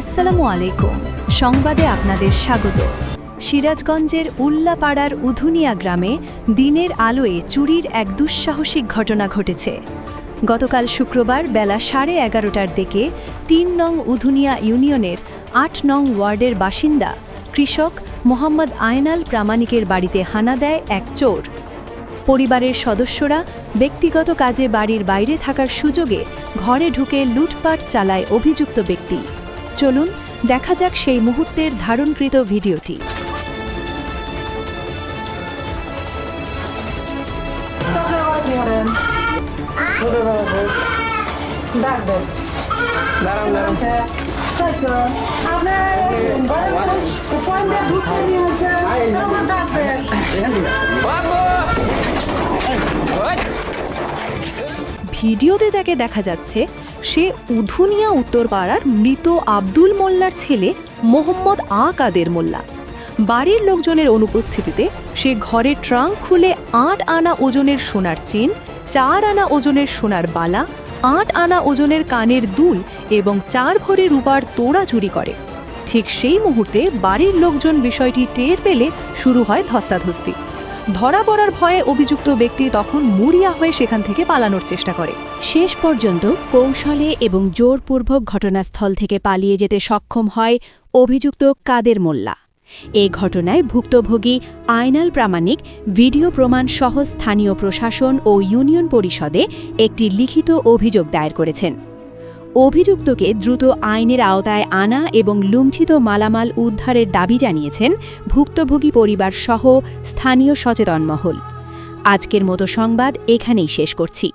আসসালামু আলাইকুম। সংবাদে আপনাদের স্বাগত। সিরাজগঞ্জের উল্লাপাড়ার উধুনিয়া গ্রামে দিনের আলোয় চুরির এক দুঃসাহসিক ঘটনা ঘটেছে। গতকাল শুক্রবার বেলা 11:30টার দিকে ৩ নং উধুনিয়া ইউনিয়নের ৮ নং ওয়ার্ডের বাসিন্দা কৃষক মোহাম্মদ আয়নাল প্রামাণিকের বাড়িতে হানা দেয় এক চোর। পরিবারের সদস্যরা ব্যক্তিগত কাজে বাড়ির বাইরে থাকার সুযোগে ঘরে ঢুকে লুটপাট চালায় অভিযুক্ত ব্যক্তি। চলুন দেখা যাক সেই মুহূর্তের ধারণকৃত ভিডিওটি। ভিডিওতে যাকে দেখা যাচ্ছে সে উধুনিয়া উত্তরপাড়ার মৃত আব্দুল মোল্লার ছেলে মোহাম্মদ কাদের মোল্লা। বাড়ির লোকজনের অনুপস্থিতিতে সে ঘরের ট্রাঙ্ক খুলে ৮ আনা ওজনের সোনার চেন, ৪ আনা ওজনের সোনার বালা, ৮ আনা ওজনের কানের দুল এবং ৪ ভরি রূপার তোড়া চুরি করে। ঠিক সেই মুহূর্তে বাড়ির লোকজন বিষয়টি টের পেলে শুরু হয় ধস্তাধস্তি। ধরা পড়ার ভয়ে অভিযুক্ত ব্যক্তি তখন মরিয়া হয়ে সেখান থেকে পালানোর চেষ্টা করে। শেষ পর্যন্ত কৌশলে এবং জোরপূর্বক ঘটনাস্থল থেকে পালিয়ে যেতে সক্ষম হয় অভিযুক্ত কাদের মোল্লা। এই ঘটনায় ভুক্তভোগী আয়নাল প্রামাণিক ভিডিও প্রমাণ সহ স্থানীয় প্রশাসন ও ইউনিয়ন পরিষদে একটি লিখিত অভিযোগ দায়ের করেছেন। অভিযুক্তকে দ্রুত আইনের আওতায় আনা এবং লুণ্ঠিত মালামাল উদ্ধারের দাবি জানিয়েছেন ভুক্তভোগী পরিবার সহ স্থানীয় সচেতন মহল। আজকের মতো সংবাদ এখানেই শেষ করছি।